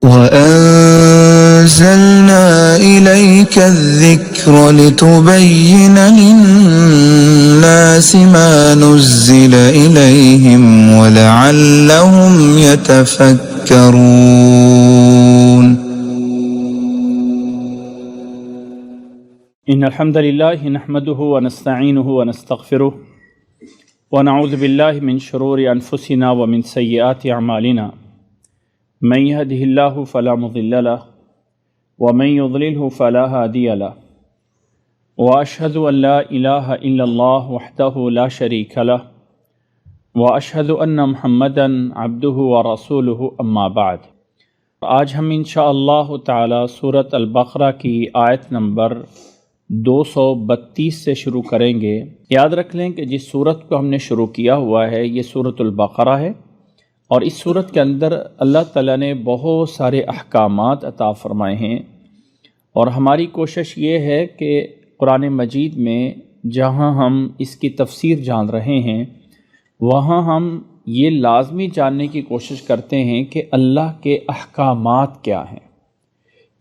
وَأَنزَلْنَا إِلَيْكَ الذِّكْرَ لِتُبَيِّنَ لِلنَّاسِ مَا نُزِّلَ إِلَيْهِمْ وَلَعَلَّهُمْ يَتَفَكَّرُونَ. إن الحمد لله نحمده ونستعينه ونستغفره ونعوذ بالله من شرور أنفسنا ومن سيئات أعمالنا من يهده الله فلا مضل له ومن يضلله فلا هادي له وأشهد أن لا إله إلا الله وحده لا شريك له وأشهد أن محمدا عبده ورسوله أما بعد. آج ہم انشاءاللہ تعالی سورۃ البقرہ کی آیت نمبر 232 سے شروع کریں گے. یاد رکھ لیں کہ جس سورت کو ہم نے شروع کیا ہوا ہے یہ سورۃ البقرہ ہے، اور اس سورت کے اندر اللہ تعالیٰ نے بہت سارے احکامات عطا فرمائے ہیں، اور ہماری کوشش یہ ہے کہ قرآن مجید میں جہاں ہم اس کی تفسیر جان رہے ہیں وہاں ہم یہ لازمی جاننے کی کوشش کرتے ہیں کہ اللہ کے احکامات کیا ہیں.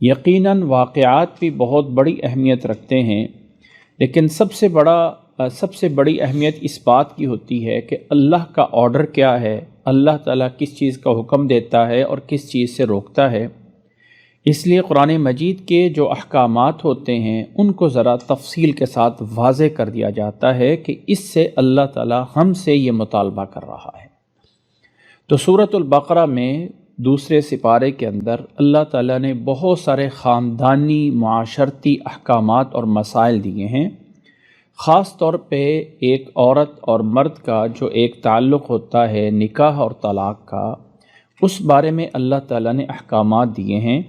یقیناً واقعات بھی بہت بڑی اہمیت رکھتے ہیں، لیکن سب سے بڑی اہمیت اس بات کی ہوتی ہے کہ اللہ کا آرڈر کیا ہے، اللہ تعالیٰ کس چیز کا حکم دیتا ہے اور کس چیز سے روکتا ہے. اس لیے قرآن مجید کے جو احکامات ہوتے ہیں ان کو ذرا تفصیل کے ساتھ واضح کر دیا جاتا ہے کہ اس سے اللہ تعالیٰ ہم سے یہ مطالبہ کر رہا ہے. تو سورۃ البقرہ میں دوسرے سپارے کے اندر اللہ تعالیٰ نے بہت سارے خاندانی معاشرتی احکامات اور مسائل دیے ہیں. خاص طور پہ ایک عورت اور مرد کا جو ایک تعلق ہوتا ہے نکاح اور طلاق کا، اس بارے میں اللہ تعالیٰ نے احکامات دیے ہیں،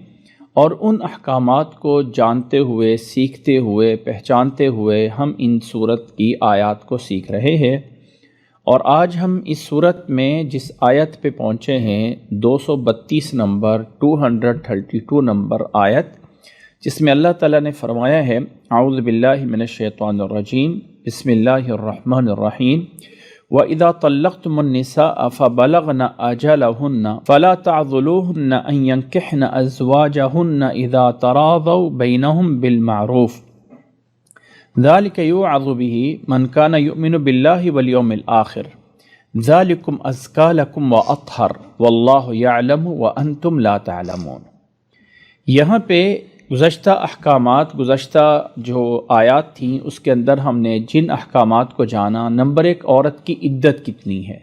اور ان احکامات کو جانتے ہوئے، سیکھتے ہوئے، پہچانتے ہوئے ہم ان سورت کی آیات کو سیکھ رہے ہیں. اور آج ہم اس سورت میں جس آیت پہ پہنچے ہیں 232 نمبر 232 نمبر آیت، جس میں اللہ تعالیٰ نے فرمایا ہے اعوذ باللہ من الشیطان الرجیم بسم اللہ الرحمن الرحیم وَإِذَا طَلَّقْتُمُ النِّسَاءَ فَبَلَغْنَ أَجَلَهُنَّ فَلَا تَعْضُلُوهُنَّ أَن يَنكِحْنَ أَزْوَاجَهُنَّ إِذَا تَرَاضَوْا بَيْنَهُم بِالْمَعْرُوفِ ذَلِكَ يُوعَظُ بِهِ مَنْ كَانَ يُؤْمِنُ بِاللَّهِ وَالْيَوْمِ الْآخِرِ ذَلِكُمْ أَزْكَىٰ لَكُمْ وَأَطْهَرُ وَاللَّهُ يَعْلَمُ وَأَنْتُمْ لَا تَعْلَمُونَ. یہاں پہ گزشتہ احکامات، گزشتہ جو آیات تھیں اس کے اندر ہم نے جن احکامات کو جانا. نمبر ایک، عورت کی عدت کتنی ہے،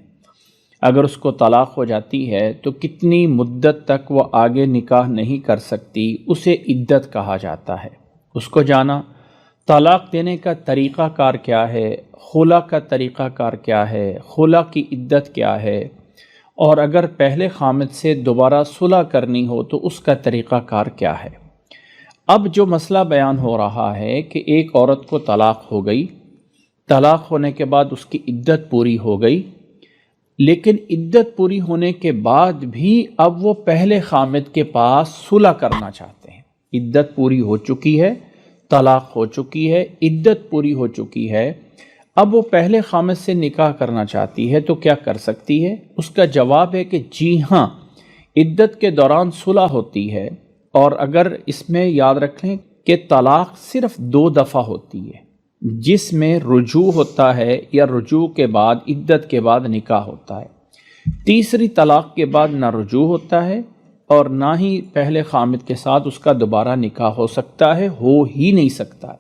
اگر اس کو طلاق ہو جاتی ہے تو کتنی مدت تک وہ آگے نکاح نہیں کر سکتی، اسے عدت کہا جاتا ہے، اس کو جانا. طلاق دینے کا طریقہ کار کیا ہے، خلا کا طریقہ کار کیا ہے، خلا کی عدت کیا ہے، اور اگر پہلے خامد سے دوبارہ صلح کرنی ہو تو اس کا طریقہ کار کیا ہے. اب جو مسئلہ بیان ہو رہا ہے کہ ایک عورت کو طلاق ہو گئی، طلاق ہونے کے بعد اس کی عدت پوری ہو گئی، لیکن عدت پوری ہونے کے بعد بھی اب وہ پہلے خامد کے پاس صلح کرنا چاہتے ہیں. عدت پوری ہو چکی ہے، طلاق ہو چکی ہے، عدت پوری ہو چکی ہے، اب وہ پہلے خامد سے نکاح کرنا چاہتی ہے تو کیا کر سکتی ہے؟ اس کا جواب ہے کہ جی ہاں، عدت کے دوران صلح ہوتی ہے، اور اگر اس میں یاد رکھیں کہ طلاق صرف 2 دفعہ ہوتی ہے، جس میں رجوع ہوتا ہے یا رجوع کے بعد عدت کے بعد نکاح ہوتا ہے. تیسری طلاق کے بعد نہ رجوع ہوتا ہے اور نہ ہی پہلے خامد کے ساتھ اس کا دوبارہ نکاح ہو سکتا ہے، ہو ہی نہیں سکتا ہے.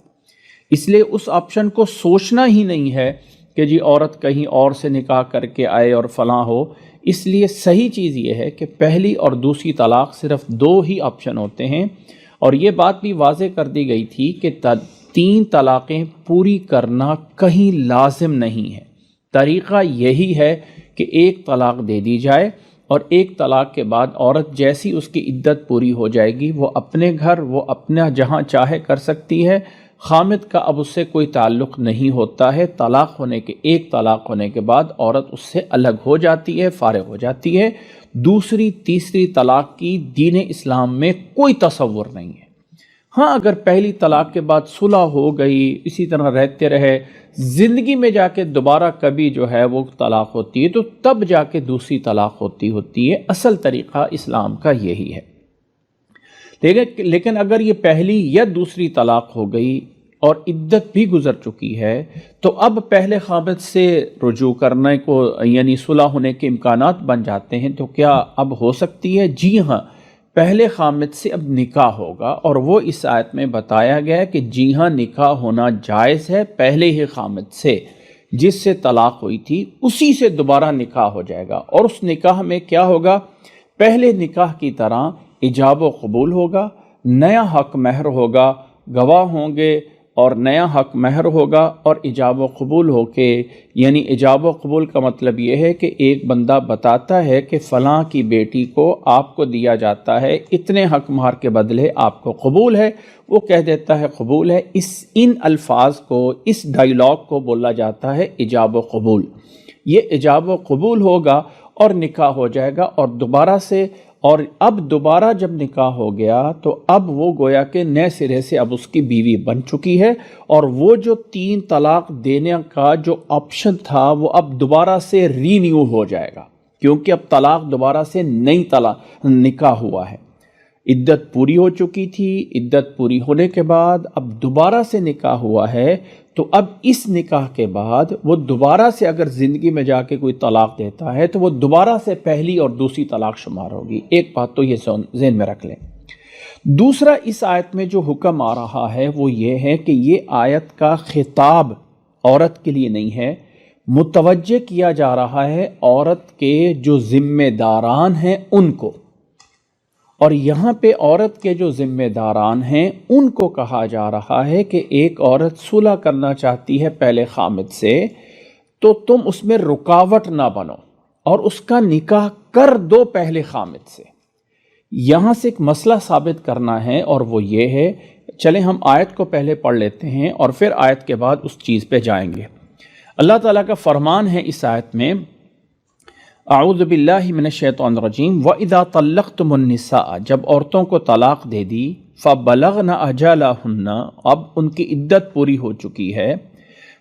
اس لیے اس آپشن کو سوچنا ہی نہیں ہے کہ جی عورت کہیں اور سے نکاح کر کے آئے اور فلاں ہو. اس لیے صحیح چیز یہ ہے کہ پہلی اور دوسری طلاق صرف 2 ہی آپشن ہوتے ہیں، اور یہ بات بھی واضح کر دی گئی تھی کہ 3 طلاقیں پوری کرنا کہیں لازم نہیں ہے. طریقہ یہی ہے کہ 1 طلاق دے دی جائے، اور 1 طلاق کے بعد عورت جیسی اس کی عدت پوری ہو جائے گی وہ اپنے گھر، وہ اپنا جہاں چاہے کر سکتی ہے. خامد کا اب اس سے کوئی تعلق نہیں ہوتا ہے. طلاق ہونے کے 1 طلاق ہونے کے بعد عورت اس سے الگ ہو جاتی ہے، فارغ ہو جاتی ہے. دوسری تیسری طلاق کی دین اسلام میں کوئی تصور نہیں ہے. ہاں اگر پہلی طلاق کے بعد صلح ہو گئی، اسی طرح رہتے رہے، زندگی میں جا کے دوبارہ کبھی جو ہے وہ طلاق ہوتی ہے تو تب جا کے دوسری طلاق ہوتی ہے. اصل طریقہ اسلام کا یہی ہے. لیکن اگر یہ پہلی یا دوسری طلاق ہو گئی اور عدت بھی گزر چکی ہے تو اب پہلے خامد سے رجوع کرنے کو یعنی صلح ہونے کے امکانات بن جاتے ہیں، تو کیا اب ہو سکتی ہے؟ جی ہاں، پہلے خامد سے اب نکاح ہوگا، اور وہ اس آیت میں بتایا گیا ہے کہ جی ہاں نکاح ہونا جائز ہے پہلے ہی خامد سے، جس سے طلاق ہوئی تھی اسی سے دوبارہ نکاح ہو جائے گا، اور اس نکاح میں کیا ہوگا؟ پہلے نکاح کی طرح ایجاب و قبول ہوگا، نیا حق مہر ہوگا، گواہ ہوں گے اور نیا حق مہر ہوگا، اور ایجاب و قبول ہو کے یعنی ایجاب و قبول کا مطلب یہ ہے کہ ایک بندہ بتاتا ہے کہ فلاں کی بیٹی کو آپ کو دیا جاتا ہے اتنے حق مہر کے بدلے، آپ کو قبول ہے؟ وہ کہہ دیتا ہے قبول ہے۔ ان الفاظ کو، اس ڈائیلاگ کو بولا جاتا ہے ایجاب و قبول۔ یہ ایجاب و قبول ہوگا اور نکاح ہو جائے گا، اور دوبارہ سے، اور اب دوبارہ جب نکاح ہو گیا تو اب وہ گویا کہ نئے سرے سے اب اس کی بیوی بن چکی ہے، اور وہ جو 3 طلاق دینے کا جو آپشن تھا وہ اب دوبارہ سے رینیو ہو جائے گا، کیونکہ اب طلاق دوبارہ سے نئی طلاق نکاح ہوا ہے۔ عدت پوری ہو چکی تھی، عدت پوری ہونے کے بعد اب دوبارہ سے نکاح ہوا ہے، تو اب اس نکاح کے بعد وہ دوبارہ سے اگر زندگی میں جا کے کوئی طلاق دیتا ہے تو وہ دوبارہ سے پہلی اور دوسری طلاق شمار ہوگی۔ ایک بات تو یہ ذہن میں رکھ لیں۔ دوسرا، اس آیت میں جو حکم آ رہا ہے وہ یہ ہے کہ یہ آیت کا خطاب عورت کے لیے نہیں ہے، متوجہ کیا جا رہا ہے عورت کے جو ذمہ داران ہیں ان کو، اور یہاں پہ عورت کے جو ذمہ داران ہیں ان کو کہا جا رہا ہے کہ ایک عورت صلح کرنا چاہتی ہے پہلے خامد سے، تو تم اس میں رکاوٹ نہ بنو اور اس کا نکاح کر دو پہلے خامد سے۔ یہاں سے ایک مسئلہ ثابت کرنا ہے، اور وہ یہ ہے، چلیں ہم آیت کو پہلے پڑھ لیتے ہیں اور پھر آیت کے بعد اس چیز پہ جائیں گے۔ اللہ تعالیٰ کا فرمان ہے اس آیت میں، اعوذ باللہ من الشیطان الرجیم، وَإِذَا طَلَّقْتُمُ النِّسَاءَ، جب عورتوں کو طلاق دے دی، فَبَلَغْنَ أَجَلَهُنَّ، اب ان کی عدت پوری ہو چکی ہے،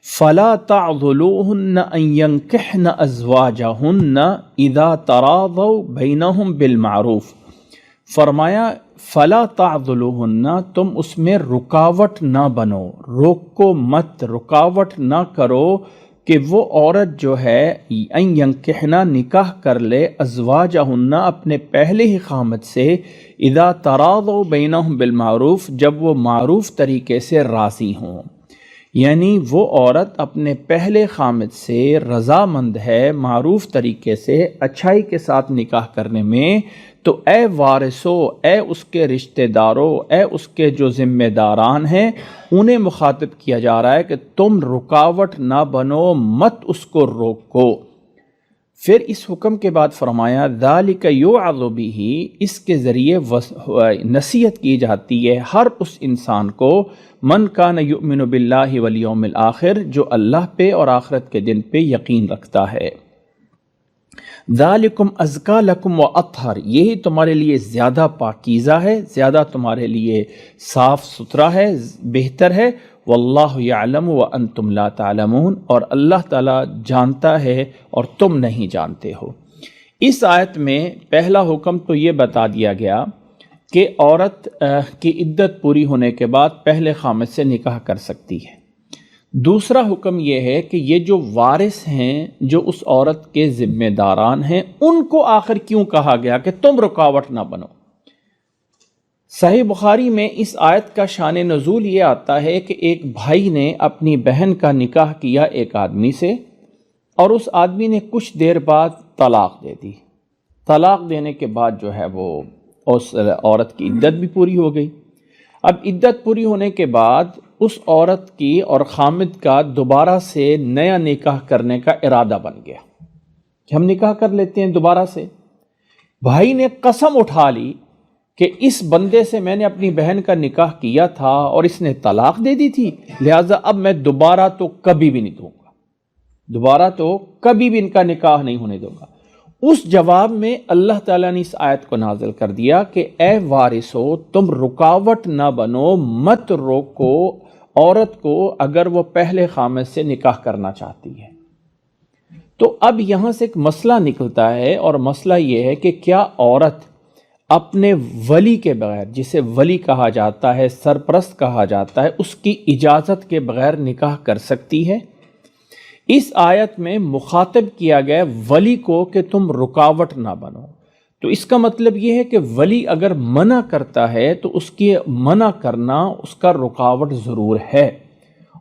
فَلَا تَعْضُلُوهُنَّ أَن يَنكِحْنَ أَزْوَاجَهُنَّ إِذَا تَرَاضَوْا بَيْنَهُمْ بِالْمَعْرُوفِ، فرمایا فَلَا تَعْضُلُوهُنَّ، تم اس میں رکاوٹ نہ بنو، روکو مت، رکاوٹ نہ کرو کہ وہ عورت جو ہے ان ینکحنا، نکاح کر لے، ازواجہن، اپنے پہلے ہی خامد سے، اذا تراضوا بینہم بالمعروف، جب وہ معروف طریقے سے راضی ہوں، یعنی وہ عورت اپنے پہلے خامد سے رضامند ہے معروف طریقے سے اچھائی کے ساتھ نکاح کرنے میں، تو اے وارثو، اے اس کے رشتہ داروں، اے اس کے جو ذمہ داران ہیں، انہیں مخاطب کیا جا رہا ہے کہ تم رکاوٹ نہ بنو، مت اس کو روکو۔ پھر اس حکم کے بعد فرمایا ذالک یوعظ بہ، اس کے ذریعے نصیحت کی جاتی ہے ہر اس انسان کو، من کان یؤمن باللہ والیوم الآخر، جو اللہ پہ اور آخرت کے دن پہ یقین رکھتا ہے۔ ذالکم ازکا لکم واطہر، یہی تمہارے لیے زیادہ پاکیزہ ہے، زیادہ تمہارے لیے صاف ستھرا ہے، بہتر ہے، واللہ یعلم وانتم لا تعلمون، اور اللہ تعالیٰ جانتا ہے اور تم نہیں جانتے ہو۔ اس آیت میں پہلا حکم تو یہ بتا دیا گیا کہ عورت کی عدت پوری ہونے کے بعد پہلے خامد سے نکاح کر سکتی ہے۔ دوسرا حکم یہ ہے کہ یہ جو وارث ہیں، جو اس عورت کے ذمہ داران ہیں، ان کو آخر کیوں کہا گیا کہ تم رکاوٹ نہ بنو؟ صحیح بخاری میں اس آیت کا شان نزول یہ آتا ہے کہ ایک بھائی نے اپنی بہن کا نکاح کیا ایک آدمی سے، اور اس آدمی نے کچھ دیر بعد طلاق دے دی۔ طلاق دینے کے بعد جو ہے وہ اس عورت کی عدت بھی پوری ہو گئی۔ اب عدت پوری ہونے کے بعد اس عورت کی اور خامد کا دوبارہ سے نیا نکاح کرنے کا ارادہ بن گیا کہ ہم نکاح کر لیتے ہیں دوبارہ سے۔ بھائی نے قسم اٹھا لی کہ اس بندے سے میں نے اپنی بہن کا نکاح کیا تھا اور اس نے طلاق دے دی تھی، لہٰذا اب میں دوبارہ تو کبھی بھی نہیں دوں گا، دوبارہ تو کبھی بھی ان کا نکاح نہیں ہونے دوں گا۔ اس جواب میں اللہ تعالیٰ نے اس آیت کو نازل کر دیا کہ اے وارثو، تم رکاوٹ نہ بنو، مت روکو عورت کو اگر وہ پہلے خامد سے نکاح کرنا چاہتی ہے۔ تو اب یہاں سے ایک مسئلہ نکلتا ہے، اور مسئلہ یہ ہے کہ کیا عورت اپنے ولی کے بغیر، جسے ولی کہا جاتا ہے، سرپرست کہا جاتا ہے، اس کی اجازت کے بغیر نکاح کر سکتی ہے؟ اس آیت میں مخاطب کیا گیا ولی کو کہ تم رکاوٹ نہ بنو، تو اس کا مطلب یہ ہے کہ ولی اگر منع کرتا ہے تو اس کی منع کرنا اس کا رکاوٹ ضرور ہے،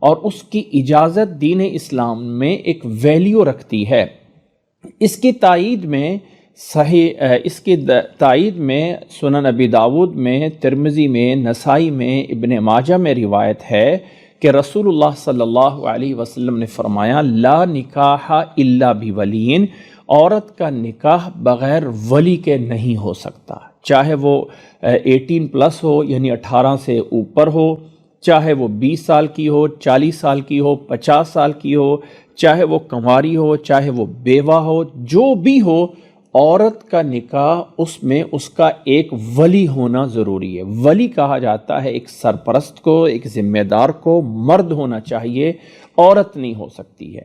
اور اس کی اجازت دین اسلام میں ایک ویلیو رکھتی ہے۔ اس کی تائید میں سنن ابی داود میں، ترمذی میں، نسائی میں، ابن ماجہ میں روایت ہے کہ رسول اللہ صلی اللہ علیہ وسلم نے فرمایا لا نکاح الا بولین، عورت کا نکاح بغیر ولی کے نہیں ہو سکتا، چاہے وہ 18+ ہو، یعنی 18 سے اوپر ہو، چاہے وہ 20 سال کی ہو، 40 سال کی ہو، 50 سال کی ہو، چاہے وہ کنواری ہو، چاہے وہ بیوہ ہو، جو بھی ہو، عورت کا نکاح اس میں اس کا ایک ولی ہونا ضروری ہے۔ ولی کہا جاتا ہے ایک سرپرست کو، ایک ذمہ دار کو، مرد ہونا چاہیے، عورت نہیں ہو سکتی ہے۔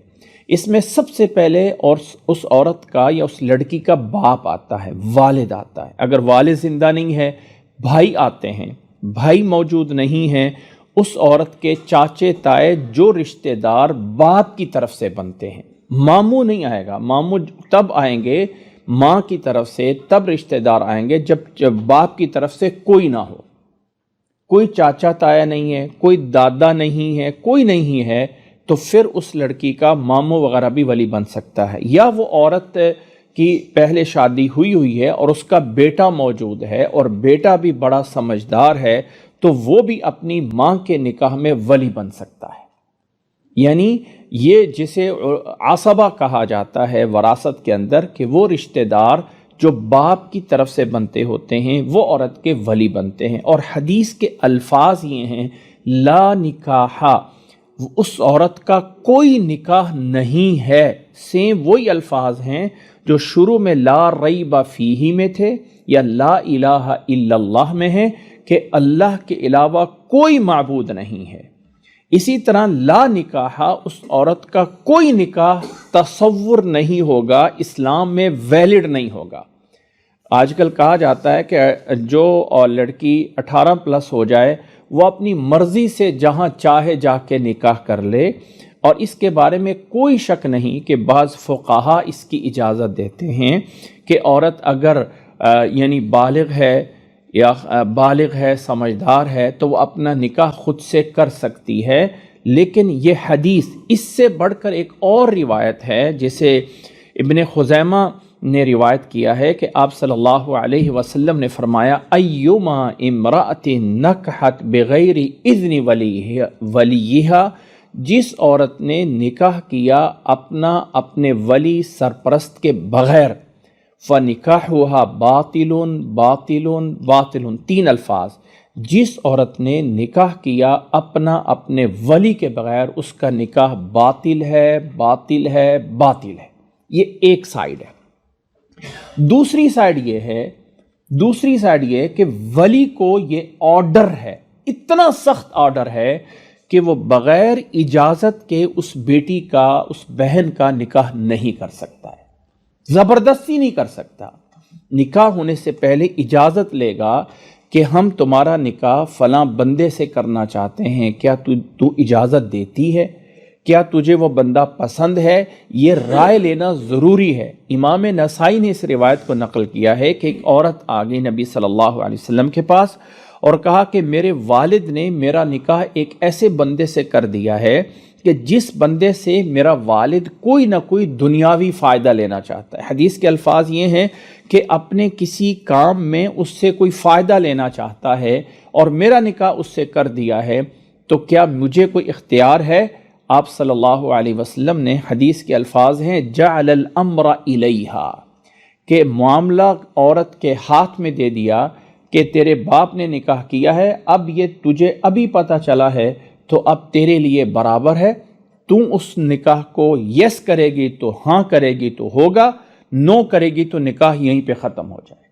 اس میں سب سے پہلے اور اس عورت کا یا اس لڑکی کا باپ آتا ہے، والد آتا ہے۔ اگر والد زندہ نہیں ہے، بھائی آتے ہیں، بھائی موجود نہیں ہیں، اس عورت کے چاچے تائے جو رشتہ دار باپ کی طرف سے بنتے ہیں، ماموں نہیں آئے گا، ماموں تب آئیں گے ماں کی طرف سے، تب رشتہ دار آئیں گے جب باپ کی طرف سے کوئی نہ ہو، کوئی چاچا تایا نہیں ہے، کوئی دادا نہیں ہے، کوئی نہیں ہے، تو پھر اس لڑکی کا ماموں وغیرہ بھی ولی بن سکتا ہے۔ یا وہ عورت کی پہلے شادی ہوئی ہے اور اس کا بیٹا موجود ہے اور بیٹا بھی بڑا سمجھدار ہے، تو وہ بھی اپنی ماں کے نکاح میں ولی بن سکتا ہے۔ یعنی یہ جسے عصبہ کہا جاتا ہے وراثت کے اندر، کہ وہ رشتہ دار جو باپ کی طرف سے بنتے ہوتے ہیں وہ عورت کے ولی بنتے ہیں۔ اور حدیث کے الفاظ یہ ہیں لا نکاح، اس عورت کا کوئی نکاح نہیں ہے۔ سیم وہی الفاظ ہیں جو شروع میں لا ریب فیہ میں تھے یا لا الہ الا اللہ میں ہیں، کہ اللہ کے علاوہ کوئی معبود نہیں ہے۔ اسی طرح لا نکاح، اس عورت کا کوئی نکاح تصور نہیں ہوگا، اسلام میں ویلڈ نہیں ہوگا۔ آج کل کہا جاتا ہے کہ جو لڑکی 18+ ہو جائے وہ اپنی مرضی سے جہاں چاہے جا کے نکاح کر لے، اور اس کے بارے میں کوئی شک نہیں کہ بعض فقہا اس کی اجازت دیتے ہیں کہ عورت اگر یعنی بالغ ہے، سمجھدار ہے، تو وہ اپنا نکاح خود سے کر سکتی ہے۔ لیکن یہ حدیث اس سے بڑھ کر ایک اور روایت ہے جسے ابن خزیمہ نے روایت کیا ہے کہ آپ صلی اللہ علیہ وسلم نے فرمایا ایما امرأۃ نکحت بغیر اذن ولیہا، جس عورت نے نکاح کیا اپنے ولی سرپرست کے بغیر، فنکاحها باطل باطل باطل، 3 الفاظ، جس عورت نے نکاح کیا اپنے ولی کے بغیر، اس کا نکاح باطل ہے باطل ہے باطل ہے۔ یہ ایک سائیڈ ہے۔ دوسری سائیڈ یہ ہے کہ ولی کو یہ آرڈر ہے، اتنا سخت آرڈر ہے کہ وہ بغیر اجازت کے اس بیٹی کا، اس بہن کا نکاح نہیں کر سکتا ہے، زبردستی نہیں کر سکتا۔ نکاح ہونے سے پہلے اجازت لے گا کہ ہم تمہارا نکاح فلاں بندے سے کرنا چاہتے ہیں، کیا تو اجازت دیتی ہے؟ کیا تجھے وہ بندہ پسند ہے؟ یہ رائے لینا ضروری ہے۔ امام نسائی نے اس روایت کو نقل کیا ہے کہ ایک عورت آ گئی نبی صلی اللہ علیہ وسلم کے پاس اور کہا کہ میرے والد نے میرا نکاح ایک ایسے بندے سے کر دیا ہے کہ جس بندے سے میرا والد کوئی نہ کوئی دنیاوی فائدہ لینا چاہتا ہے۔ حدیث کے الفاظ یہ ہیں کہ اپنے کسی کام میں اس سے کوئی فائدہ لینا چاہتا ہے اور میرا نکاح اس سے کر دیا ہے، تو کیا مجھے کوئی اختیار ہے؟ آپ صلی اللہ علیہ وسلم نے، حدیث کے الفاظ ہیں جعل الامر الیہا، کہ معاملہ عورت کے ہاتھ میں دے دیا کہ تیرے باپ نے نکاح کیا ہے، اب یہ تجھے ابھی پتہ چلا ہے تو اب تیرے لیے برابر ہے، تو اس نکاح کو یس کرے گی تو ہاں کرے گی تو ہوگا، نو کرے گی تو نکاح یہیں پہ ختم ہو جائے گا۔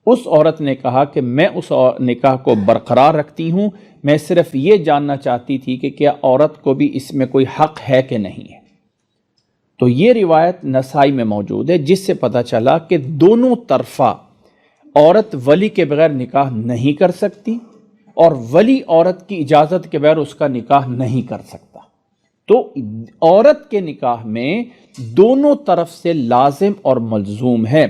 اس عورت نے کہا کہ میں اس نکاح کو برقرار رکھتی ہوں، میں صرف یہ جاننا چاہتی تھی کہ کیا عورت کو بھی اس میں کوئی حق ہے کہ نہیں ہے۔ تو یہ روایت نسائی میں موجود ہے، جس سے پتہ چلا کہ دونوں طرفہ عورت ولی کے بغیر نکاح نہیں کر سکتی اور ولی عورت کی اجازت کے بغیر اس کا نکاح نہیں کر سکتا۔ تو عورت کے نکاح میں دونوں طرف سے لازم اور ملزوم ہے۔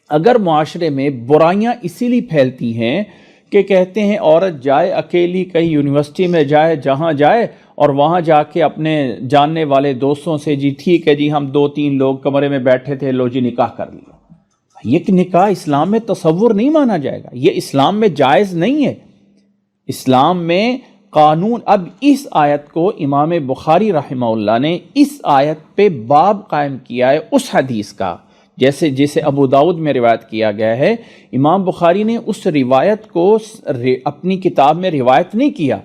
اگر معاشرے میں برائیاں اسی لیے پھیلتی ہیں کہ کہتے ہیں عورت جائے اکیلی کہیں یونیورسٹی میں جائے، جہاں جائے اور وہاں جا کے اپنے جاننے والے دوستوں سے جی ٹھیک ہے جی ہم 2-3 لوگ کمرے میں بیٹھے تھے، لو جی نکاح کر لیا۔ یہ نکاح اسلام میں تصور نہیں مانا جائے گا، یہ اسلام میں جائز نہیں ہے۔ اسلام میں قانون، اب اس آیت کو امام بخاری رحمہ اللہ نے اس آیت پہ باب قائم کیا ہے اس حدیث کا، جیسے ابو داؤد میں روایت کیا گیا ہے۔ امام بخاری نے اس روایت کو اپنی کتاب میں روایت نہیں کیا،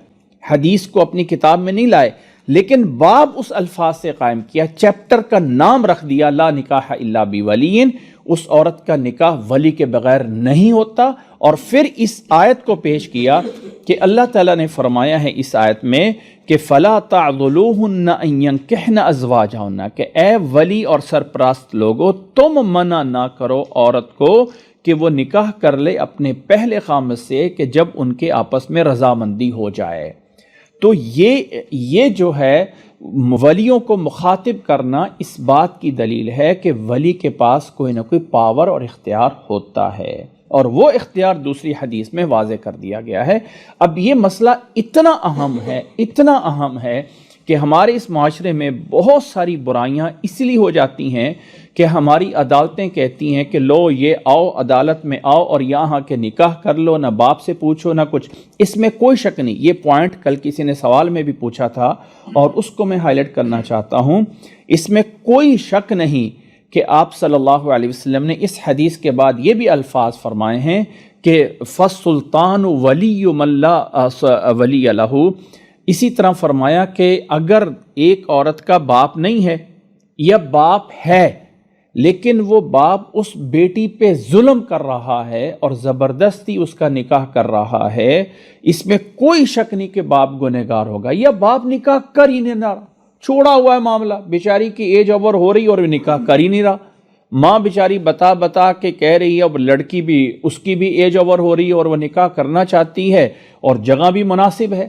حدیث کو اپنی کتاب میں نہیں لائے، لیکن باب اس الفاظ سے قائم کیا، چیپٹر کا نام رکھ دیا لا نکاح الا بولی، اس عورت کا نکاح ولی کے بغیر نہیں ہوتا، اور پھر اس آیت کو پیش کیا کہ اللہ تعالیٰ نے فرمایا ہے اس آیت میں کہ فَلَا تَعْضُلُوهُنَّ أَن يَنكِحْنَ أَزْوَاجَهُنَّ، کہ اے ولی اور سرپرست لوگو تم منع نہ کرو عورت کو کہ وہ نکاح کر لے اپنے پہلے خامد سے کہ جب ان کے آپس میں رضامندی ہو جائے۔ تو یہ جو ہے ولیوں کو مخاطب کرنا اس بات کی دلیل ہے کہ ولی کے پاس کوئی نہ کوئی پاور اور اختیار ہوتا ہے، اور وہ اختیار دوسری حدیث میں واضح کر دیا گیا ہے۔ اب یہ مسئلہ اتنا اہم ہے کہ ہمارے اس معاشرے میں بہت ساری برائیاں اس لیے ہو جاتی ہیں کہ ہماری عدالتیں کہتی ہیں کہ لو یہ آؤ عدالت میں آؤ اور یہاں کے نکاح کر لو، نہ باپ سے پوچھو نہ کچھ۔ اس میں کوئی شک نہیں، یہ پوائنٹ کل کسی نے سوال میں بھی پوچھا تھا اور اس کو میں ہائی لائٹ کرنا چاہتا ہوں۔ اس میں کوئی شک نہیں کہ آپ صلی اللہ علیہ وسلم نے اس حدیث کے بعد یہ بھی الفاظ فرمائے ہیں کہ فَالسُّلطَانُ وَلِيُّ مَن لَا وَلِيَّ لَهُ، اسی طرح فرمایا کہ اگر ایک عورت کا باپ نہیں ہے یا باپ ہے لیکن وہ باپ اس بیٹی پہ ظلم کر رہا ہے اور زبردستی اس کا نکاح کر رہا ہے، اس میں کوئی شک نہیں کہ باپ گنہگار ہوگا، یا باپ نکاح کر ہی نہیں رہا، چھوڑا ہوا ہے معاملہ، بیچاری کی ایج اوور ہو رہی اور وہ نکاح کر ہی نہیں رہا، ماں بیچاری بتا کے کہہ رہی ہے، اب لڑکی بھی اس کی بھی ایج اوور ہو رہی ہے اور وہ نکاح کرنا چاہتی ہے اور جگہ بھی مناسب ہے۔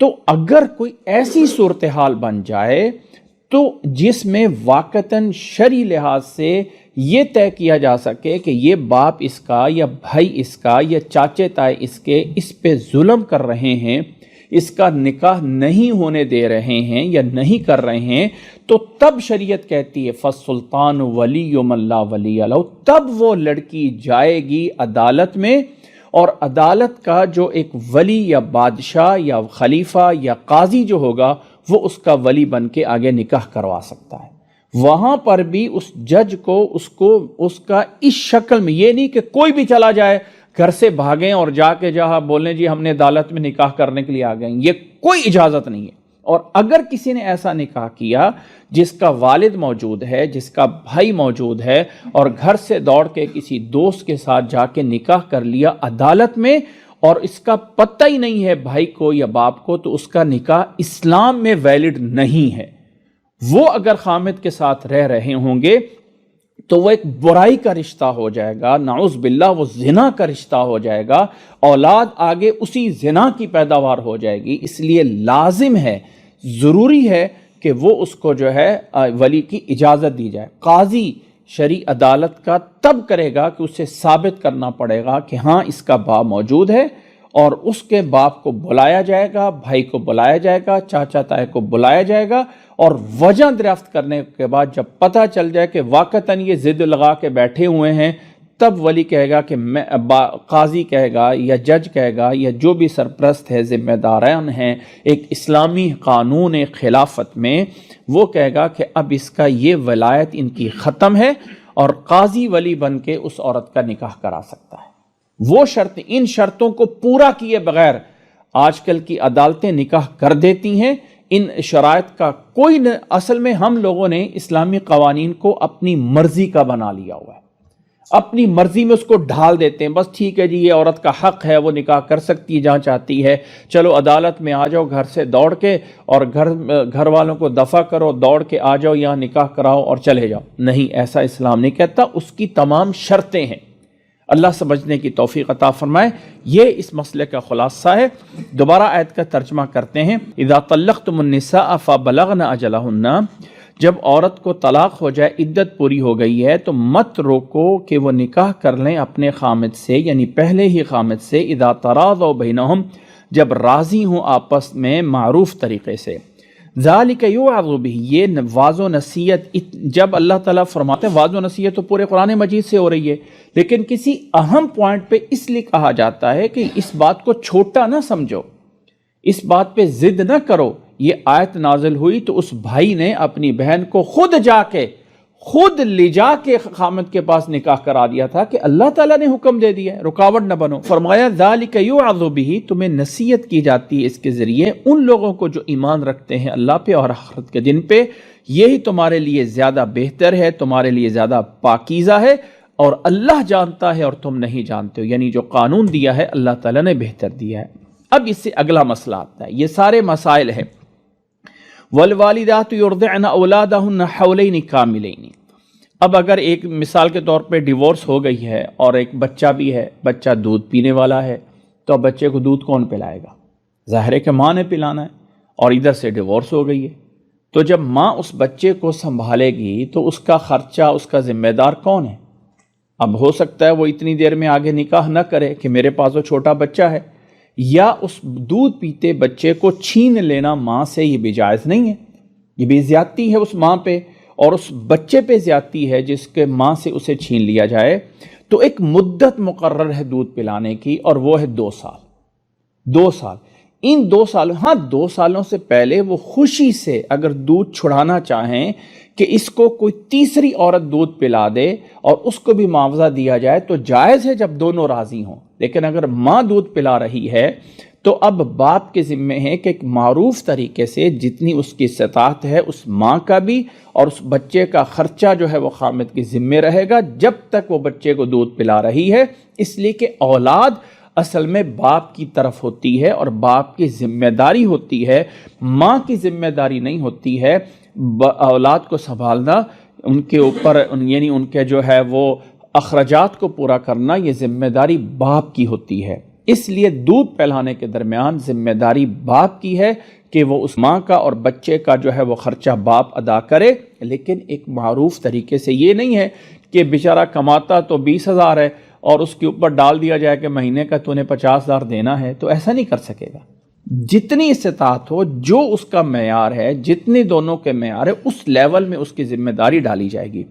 تو اگر کوئی ایسی صورتحال بن جائے تو جس میں واقعتاً شرعی لحاظ سے یہ طے کیا جا سکے کہ یہ باپ اس کا یا بھائی اس کا یا چاچے تائے اس پہ ظلم کر رہے ہیں، اس کا نکاح نہیں ہونے دے رہے ہیں یا نہیں کر رہے ہیں، تو تب شریعت کہتی ہے فَالسُّلطَانُ وَلِيُّ مَن لَا وَلِيَّ لَهُ، تب وہ لڑکی جائے گی عدالت میں، اور عدالت کا جو ایک ولی یا بادشاہ یا خلیفہ یا قاضی جو ہوگا وہ اس کا ولی بن کے آگے نکاح کروا سکتا ہے۔ وہاں پر بھی اس جج کو اس کا اس شکل میں، یہ نہیں کہ کوئی بھی چلا جائے گھر سے بھاگیں اور جا کے جہاں بولیں جی ہم نے عدالت میں نکاح کرنے کے لیے آ گئے، یہ کوئی اجازت نہیں ہے۔ اور اگر کسی نے ایسا نکاح کیا جس کا والد موجود ہے، جس کا بھائی موجود ہے، اور گھر سے دوڑ کے کسی دوست کے ساتھ جا کے نکاح کر لیا عدالت میں، اور اس کا پتہ ہی نہیں ہے بھائی کو یا باپ کو، تو اس کا نکاح اسلام میں ویلڈ نہیں ہے۔ وہ اگر خامد کے ساتھ رہ رہے ہوں گے تو وہ ایک برائی کا رشتہ ہو جائے گا، نعوذ باللہ وہ زنا کا رشتہ ہو جائے گا، اولاد آگے اسی زنا کی پیداوار ہو جائے گی۔ اس لیے لازم ہے، ضروری ہے کہ وہ اس کو جو ہے ولی کی اجازت دی جائے۔ قاضی شرعی عدالت کا تب کرے گا کہ اسے ثابت کرنا پڑے گا کہ ہاں اس کا باپ موجود ہے، اور اس کے باپ کو بلایا جائے گا، بھائی کو بلایا جائے گا، چاچا تائے کو بلایا جائے گا، اور وجہ دریافت کرنے کے بعد جب پتہ چل جائے کہ واقعتاً یہ ضد لگا کے بیٹھے ہوئے ہیں، تب ولی کہے گا کہ قاضی کہے گا یا جج کہے گا یا جو بھی سرپرست ہے، ذمہ داران ہیں ایک اسلامی قانون خلافت میں، وہ کہے گا کہ اب اس کا یہ ولایت ان کی ختم ہے، اور قاضی ولی بن کے اس عورت کا نکاح کرا سکتا ہے۔ وہ شرط، ان شرطوں کو پورا کیے بغیر آج کل کی عدالتیں نکاح کر دیتی ہیں۔ ان شرائط کا کوئی اصل میں ہم لوگوں نے اسلامی قوانین کو اپنی مرضی کا بنا لیا ہوا ہے، اپنی مرضی میں اس کو ڈھال دیتے ہیں، بس ٹھیک ہے جی یہ عورت کا حق ہے، وہ نکاح کر سکتی ہے جہاں چاہتی ہے، چلو عدالت میں آ جاؤ گھر سے دوڑ کے، اور گھر والوں کو دفع کرو، دوڑ کے آ جاؤ یہاں نکاح کراؤ اور چلے جاؤ۔ نہیں، ایسا اسلام نہیں کہتا، اس کی تمام شرطیں ہیں۔ اللہ سمجھنے کی توفیق عطا فرمائے۔ یہ اس مسئلے کا خلاصہ ہے۔ دوبارہ آیت کا ترجمہ کرتے ہیں، اذا طلقتم النساء فبلغن اجلہن، جب عورت کو طلاق ہو جائے، عدت پوری ہو گئی ہے، تو مت روکو کہ وہ نکاح کر لیں اپنے خامد سے، یعنی پہلے ہی خامد سے، اذا تراضوا بینہم، جب راضی ہوں آپس میں معروف طریقے سے۔ ذالک یوعظ بہ، یہ واعظ و نصیحت، جب اللہ تعالیٰ فرماتے ہیں واعظ و نصیحت تو پورے قرآن مجید سے ہو رہی ہے، لیکن کسی اہم پوائنٹ پہ اس لیے کہا جاتا ہے کہ اس بات کو چھوٹا نہ سمجھو، اس بات پہ ضد نہ کرو۔ یہ آیت نازل ہوئی تو اس بھائی نے اپنی بہن کو خود لے جا کے خامد کے پاس نکاح کرا دیا تھا کہ اللہ تعالیٰ نے حکم دے دیا ہے، رکاوٹ نہ بنو۔ فرمایا ذالک یوعظ بہ، تمہیں نصیحت کی جاتی ہے اس کے ذریعے ان لوگوں کو جو ایمان رکھتے ہیں اللہ پہ اور آخرت کے دن پہ، یہی تمہارے لیے زیادہ بہتر ہے، تمہارے لیے زیادہ پاکیزہ ہے، اور اللہ جانتا ہے اور تم نہیں جانتے ہو، یعنی جو قانون دیا ہے اللہ تعالیٰ نے بہتر دیا ہے۔ اب اس سے اگلا مسئلہ آتا ہے، یہ سارے مسائل ہیں۔ والوالدات یرضعن اولادہن حولین کاملین، اب اگر ایک مثال کے طور پہ ڈیورس ہو گئی ہے اور ایک بچہ بھی ہے، بچہ دودھ پینے والا ہے، تو اب بچے کو دودھ کون پلائے گا؟ ظاہر ہے کہ ماں نے پلانا ہے، اور ادھر سے ڈیورس ہو گئی ہے، تو جب ماں اس بچے کو سنبھالے گی تو اس کا خرچہ، اس کا ذمہ دار کون ہے؟ اب ہو سکتا ہے وہ اتنی دیر میں آگے نکاح نہ کرے کہ میرے پاس وہ چھوٹا بچہ ہے، یا اس دودھ پیتے بچے کو چھین لینا ماں سے یہ بھی جائز نہیں ہے، یہ بھی زیادتی ہے اس ماں پہ، اور اس بچے پہ زیادتی ہے جس کے ماں سے اسے چھین لیا جائے۔ تو ایک مدت مقرر ہے دودھ پلانے کی، اور وہ ہے 2 سال۔ 2 سال، ان 2 سالوں، ہاں 2 سالوں سے پہلے وہ خوشی سے اگر دودھ چھڑانا چاہیں کہ اس کو کوئی تیسری عورت دودھ پلا دے اور اس کو بھی معاوضہ دیا جائے تو جائز ہے، جب دونوں راضی ہوں۔ لیکن اگر ماں دودھ پلا رہی ہے تو اب باپ کے ذمے ہے کہ ایک معروف طریقے سے جتنی اس کی استطاعت ہے اس ماں کا بھی اور اس بچے کا خرچہ جو ہے وہ خامد کے ذمے رہے گا جب تک وہ بچے کو دودھ پلا رہی ہے، اس لیے کہ اولاد اصل میں باپ کی طرف ہوتی ہے اور باپ کی ذمہ داری ہوتی ہے، ماں کی ذمہ داری نہیں ہوتی ہے اولاد کو سنبھالنا، ان کے اوپر یعنی ان کے جو ہے وہ اخراجات کو پورا کرنا، یہ ذمہ داری باپ کی ہوتی ہے۔ اس لیے دودھ پلانے کے درمیان ذمہ داری باپ کی ہے کہ وہ اس ماں کا اور بچے کا جو ہے وہ خرچہ باپ ادا کرے، لیکن ایک معروف طریقے سے۔ یہ نہیں ہے کہ بیچارہ کماتا تو 20,000 ہے اور اس کے اوپر ڈال دیا جائے کہ مہینے کا تو نے 50,000 دینا ہے، تو ایسا نہیں کر سکے گا۔ جتنی استطاعت ہو، جو اس کا معیار ہے، جتنے دونوں کے معیار ہے، اس لیول میں اس کی ذمہ داری ڈالی جائے گی۔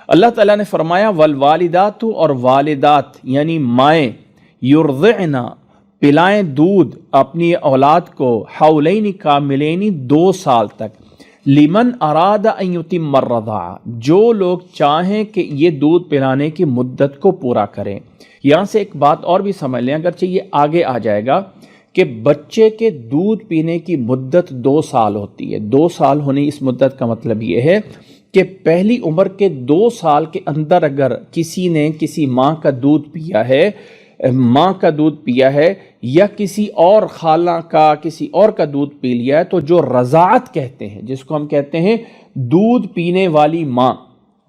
اللہ تعالیٰ نے فرمایا والوالدات، اور والدات یعنی مائیں، یرضعن پلائیں دودھ اپنی اولاد کو، حولین کاملین 2 سال تک، لمن اراد ان یتم الرضاعہ، جو لوگ چاہیں کہ یہ دودھ پلانے کی مدت کو پورا کریں۔ یہاں سے ایک بات اور بھی سمجھ لیں، اگرچہ یہ آگے آ جائے گا کہ بچے کے دودھ پینے کی مدت 2 سال ہوتی ہے۔ 2 سال ہونے اس مدت کا مطلب یہ ہے کہ پہلی عمر کے 2 سال کے اندر اگر کسی نے کسی ماں کا دودھ پیا ہے، یا کسی اور خالہ کا، کسی اور کا دودھ پی لیا ہے، تو جو رضاعت کہتے ہیں، جس کو ہم کہتے ہیں دودھ پینے والی ماں،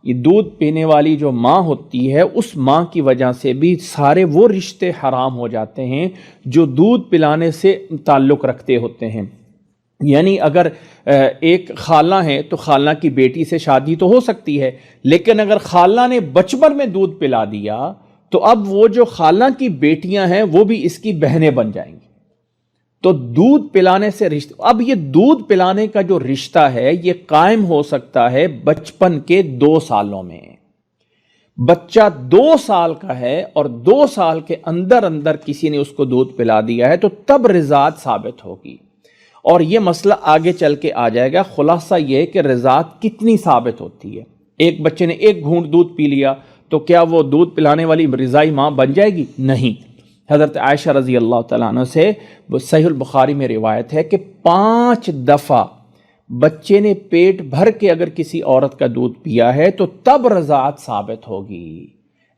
یہ دودھ پینے والی جو ماں ہوتی ہے، اس ماں کی وجہ سے بھی سارے وہ رشتے حرام ہو جاتے ہیں جو دودھ پلانے سے تعلق رکھتے ہوتے ہیں۔ یعنی اگر ایک خالہ ہے تو خالہ کی بیٹی سے شادی تو ہو سکتی ہے، لیکن اگر خالہ نے بچپن میں دودھ پلا دیا تو اب وہ جو خالہ کی بیٹیاں ہیں وہ بھی اس کی بہنیں بن جائیں گی۔ تو دودھ پلانے سے رشتہ، اب یہ دودھ پلانے کا جو رشتہ ہے یہ قائم ہو سکتا ہے بچپن کے 2 سالوں میں۔ بچہ 2 سال کا ہے اور 2 سال کے اندر کسی نے اس کو دودھ پلا دیا ہے تو تب رضاعت ثابت ہوگی، اور یہ مسئلہ آگے چل کے آ جائے گا۔ خلاصہ یہ کہ رضاعت کتنی ثابت ہوتی ہے۔ ایک بچے نے 1 گھونٹ دودھ پی لیا تو کیا وہ دودھ پلانے والی رضائی ماں بن جائے گی؟ نہیں۔ حضرت عائشہ رضی اللہ تعالیٰ عنہ سے صحیح البخاری میں روایت ہے کہ 5 دفعہ بچے نے پیٹ بھر کے اگر کسی عورت کا دودھ پیا ہے تو تب رضاعت ثابت ہوگی۔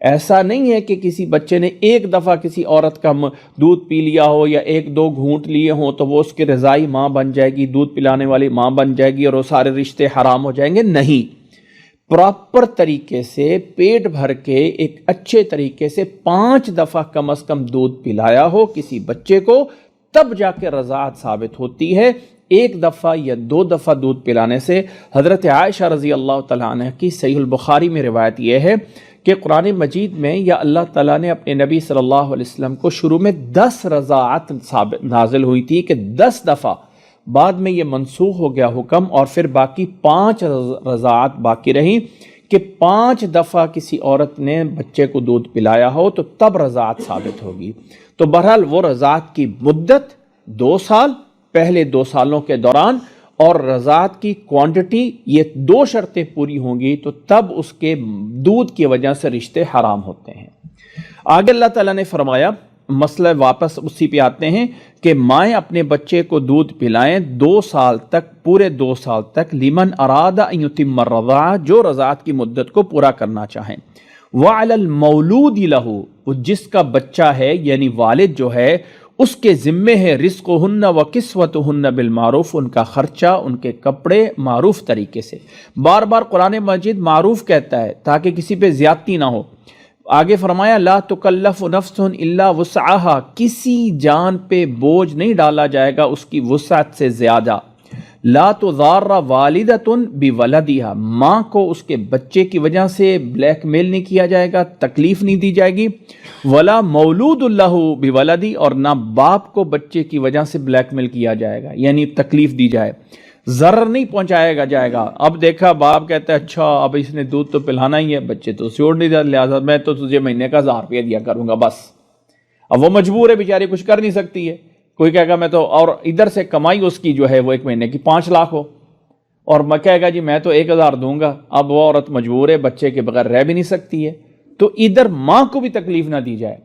ایسا نہیں ہے کہ کسی بچے نے 1 دفعہ کسی عورت کا دودھ پی لیا ہو یا 1-2 گھونٹ لیے ہوں تو وہ اس کی رضائی ماں بن جائے گی، دودھ پلانے والی ماں بن جائے گی اور وہ سارے رشتے حرام ہو جائیں گے۔ نہیں، پراپر طریقے سے پیٹ بھر کے ایک اچھے طریقے سے 5 دفعہ کم از کم دودھ پلایا ہو کسی بچے کو، تب جا کے رضاعت ثابت ہوتی ہے۔ 1 دفعہ یا 2 دفعہ دودھ پلانے سے، حضرت عائشہ رضی اللہ تعالیٰ عنہ کی صحیح البخاری میں روایت یہ ہے کہ قرآن مجید میں یا اللہ تعالیٰ نے اپنے نبی صلی اللہ علیہ وسلم کو شروع میں 10 رضاعت نازل ہوئی تھی کہ 10 دفعہ، بعد میں یہ منسوخ ہو گیا حکم اور پھر باقی 5 رضاعت باقی رہیں کہ 5 دفعہ کسی عورت نے بچے کو دودھ پلایا ہو تو تب رضاعت ثابت ہوگی۔ تو بہرحال وہ رضاعت کی مدت 2 سال، پہلے 2 سالوں کے دوران، اور رضاعت کی کوانٹٹی، یہ 2 شرطیں پوری ہوں گی تو تب اس کے دودھ کی وجہ سے رشتے حرام ہوتے ہیں۔ آگے اللہ تعالیٰ نے فرمایا، مسئلہ واپس اسی پہ آتے ہیں کہ مائیں اپنے بچے کو دودھ پلائیں 2 سال تک، پورے 2 سال تک، لمن اراد ان یتم الرضاعہ، جو رضاعت کی مدت کو پورا کرنا چاہیں۔ وعلی المولود لہ، جس کا بچہ ہے یعنی والد جو ہے اس کے ذمے ہے رزقہن و کسوتہن بالمعروف، ان کا خرچہ، ان کے کپڑے معروف طریقے سے۔ بار بار قرآن مجید معروف کہتا ہے تاکہ کسی پہ زیادتی نہ ہو۔ آگے فرمایا لا تکلف نفس الا وسعها، کسی جان پہ بوجھ نہیں ڈالا جائے گا اس کی وسعت سے زیادہ۔ لا تضار والدۃ بولدها، ماں کو اس کے بچے کی وجہ سے بلیک میل نہیں کیا جائے گا، تکلیف نہیں دی جائے گی۔ ولا مولود لہ بولدی، اور نہ باپ کو بچے کی وجہ سے بلیک میل کیا جائے گا یعنی تکلیف دی جائے، ضرر نہیں پہنچایا جائے گا۔ اب دیکھا باپ کہتا ہے اچھا اب اس نے دودھ تو پلانا ہی ہے، بچے تو چھوڑ نہیں دیا، لہٰذا میں تو تجھے مہینے کا 1000 روپیہ دیا کروں گا بس۔ اب وہ مجبور ہے بیچاری، کچھ کر نہیں سکتی ہے۔ کوئی کہے گا میں تو، اور ادھر سے کمائی اس کی جو ہے وہ 1 مہینے کی 5 لاکھ ہو، اور میں کہے گا جی میں تو 1000 دوں گا۔ اب وہ عورت مجبور ہے، بچے کے بغیر رہ بھی نہیں سکتی ہے۔ تو ادھر ماں کو بھی تکلیف نہ دی جائے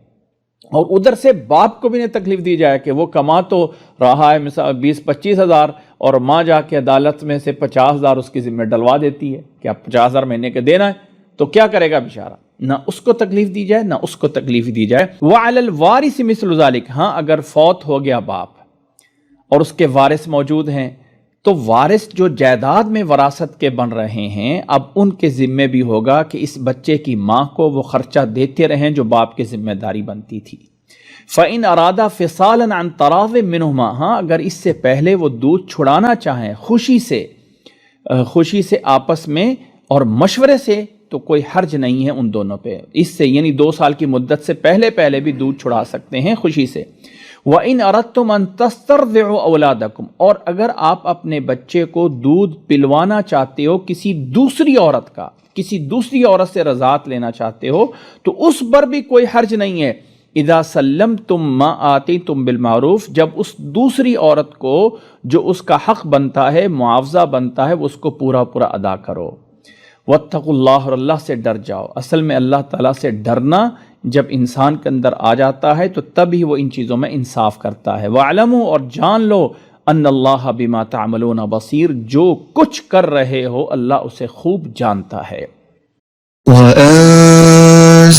اور ادھر سے باپ کو بھی نہیں تکلیف دی جائے کہ وہ کما تو رہا ہے مثلا 20-25 ہزار، اور ماں جا کے عدالت میں سے 50,000 اس کی ذمہ ڈلوا دیتی ہے کہ اب 50,000 مہینے کے دینا ہے، تو کیا کرے گا بیچارہ؟ نہ اس کو تکلیف دی جائے نہ اس کو تکلیف دی جائے۔ وعلی الوارث مثل ذلک، ہاں اگر فوت ہو گیا باپ اور اس کے وارث موجود ہیں تو وارث جو جائیداد میں وراثت کے بن رہے ہیں، اب ان کے ذمے بھی ہوگا کہ اس بچے کی ماں کو وہ خرچہ دیتے رہیں جو باپ کی ذمہ داری بنتی تھی۔ فَإِنْ أَرَادَ فِصَالًا عَنْ طَرَافٍ مِّنْهُمَا، ہاں اگر اس سے پہلے وہ دودھ چھڑانا چاہیں خوشی سے آپس میں اور مشورے سے، تو کوئی حرج نہیں ہے ان دونوں پہ، اس سے یعنی 2 سال کی مدت سے پہلے بھی دودھ چھڑا سکتے ہیں خوشی سے۔ وَإِنْ أَرَدْتُمْ أَن تَسْتَرْضِعُوا أَوْلَادَكُمْ، اور اگر آپ اپنے بچے کو دودھ پلوانا چاہتے ہو کسی دوسری عورت سے رضاعت لینا چاہتے ہو تو اس پر بھی کوئی حرج نہیں ہے۔ اذا سلمتم ما آتیتم بالمعروف، جب اس دوسری عورت کو جو اس کا حق بنتا ہے، معاوضہ بنتا ہے، وہ اس کو پورا ادا کرو۔ واتقوا اللہ، اور اللہ سے ڈر جاؤ۔ اصل میں اللہ تعالیٰ سے ڈرنا جب انسان کے اندر آ جاتا ہے تو تبھی وہ ان چیزوں میں انصاف کرتا ہے۔ وَاعْلَمُوا، اور جان لو، ان اللہ بما تعملون بصیر، جو کچھ کر رہے ہو اللہ اسے خوب جانتا ہے۔ وَأَنزَلْنَا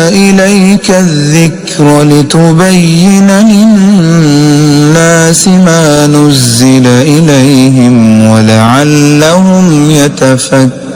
إِلَيْكَ الذِّكْرَ لِتُبَيِّنَ لِلنَّاسِ مَا نُزِّلَ إِلَيْهِمْ وَلَعَلَّهُمْ يَتَفَكَّرُونَ۔